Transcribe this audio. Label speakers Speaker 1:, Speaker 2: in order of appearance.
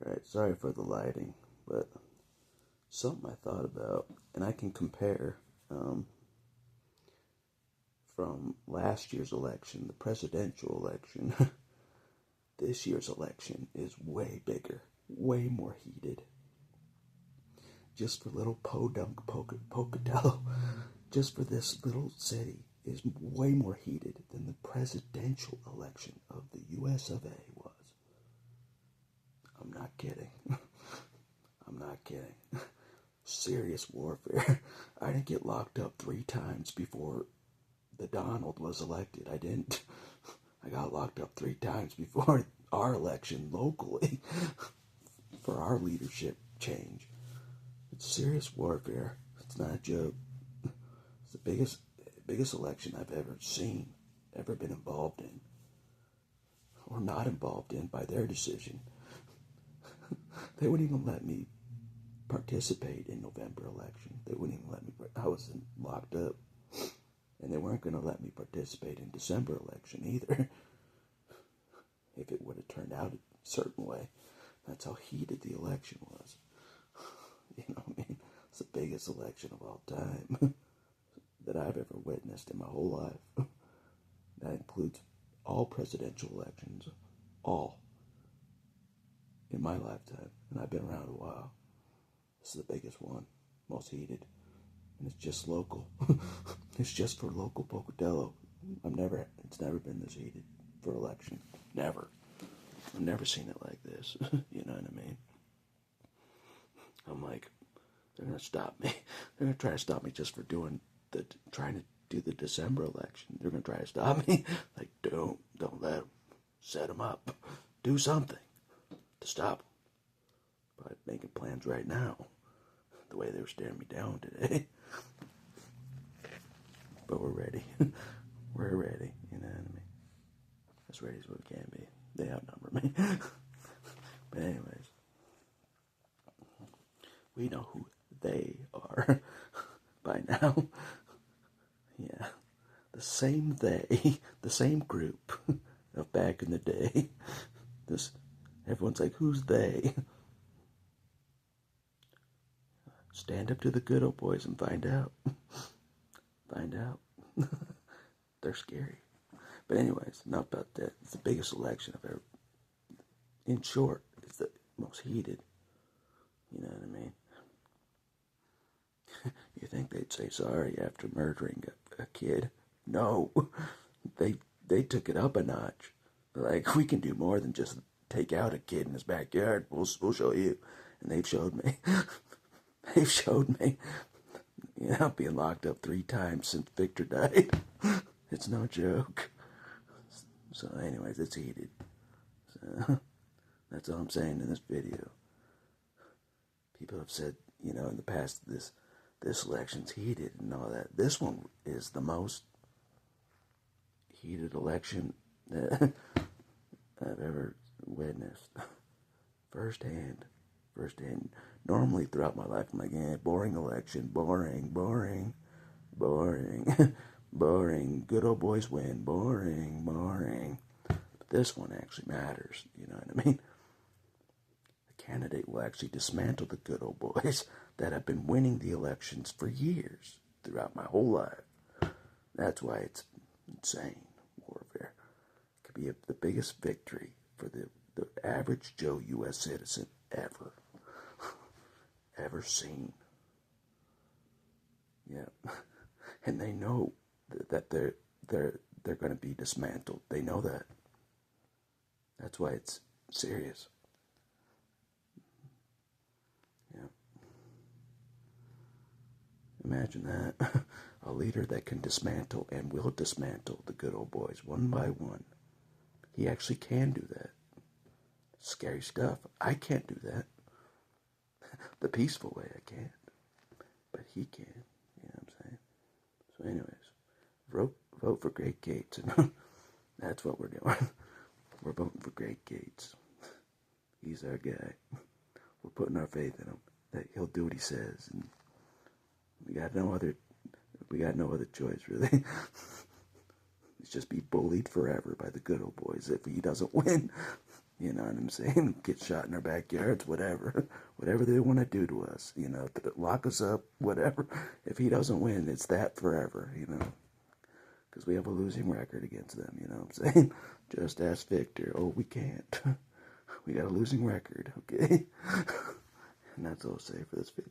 Speaker 1: Alright, sorry for the lighting, but something I thought about, and I can compare from last year's election, the presidential election. This year's election is way bigger, way more heated. Just for little Podunk Pocatello, just for this little city, is way more heated than the presidential election of the US of A was. I'm not kidding. I'm not kidding. Serious warfare. I didn't get locked up 3 times before the Donald was elected. I didn't. I got locked up 3 times before our election locally for our leadership change. It's serious warfare. It's not a joke. It's the biggest election I've ever seen, ever been involved in, or not involved in by their decision. They wouldn't even let me participate in November election. They wouldn't even let me. I was locked up, and they weren't going to let me participate in December election either. If it would have turned out a certain way, that's how heated the election was. You know what I mean? It's the biggest election of all time that I've ever witnessed in my whole life. That includes all presidential elections, all, in my lifetime, and I've been around a while. This is the biggest one, most heated, and it's just local. It's just for local Pocatello. It's never been this heated for election. Never. I've never seen it like this. You know what I mean? I'm like, they're gonna stop me. They're gonna try to stop me just for trying to do the December election. They're gonna try to stop me. Like, don't let them. Set them up. Do something to stop them. By making plans right now, the way they were staring me down today. But we're ready. We're ready, you know what I mean? As ready as we can be. They outnumber me. But anyways, we know who they are by now. Yeah. The same the same group of back in the day. Everyone's like, who's they? Stand up to the good old boys and find out. Find out. They're scary. But anyways, enough about that. It's the biggest election I've ever... In short, it's the most heated. You know what I mean? You think they'd say sorry after murdering a kid? No. They took it up a notch. They're like, we can do more than just take out a kid in his backyard. We'll show you. And they've showed me. They've showed me, being locked up 3 times since Victor died. It's no joke. So anyways, it's heated. So that's all I'm saying in this video. People have said, in the past, this election's heated and all that. This one is the most heated election that I've ever witnessed. Firsthand. Normally throughout my life, I'm like, boring election, boring. Boring. Good old boys win, boring. But this one actually matters, you know what I mean? The candidate will actually dismantle the good old boys that have been winning the elections for years throughout my whole life. That's why it's insane warfare. It could be the biggest victory for the average Joe U.S. citizen ever seen. Yeah. And they know that they're going to be dismantled. They know that. That's why it's serious. Yeah. Imagine that. A leader that can dismantle and will dismantle the good old boys one by one. He actually can do that. Scary stuff. I can't do that. The peaceful way I can't. But he can. You know what I'm saying? So anyways, vote for Greg Gates. That's what we're doing. We're voting for Greg Gates. He's our guy. We're putting our faith in him. That he'll do what he says. And we got no other choice, really. He's just be bullied forever by the good old boys if he doesn't win. You know what I'm saying? Get shot in our backyards, whatever. Whatever they want to do to us, lock us up, whatever. If he doesn't win, it's that forever, because we have a losing record against them, you know what I'm saying? Just ask Victor. Oh, we can't. We got a losing record, okay? And that's all I'll say for this video.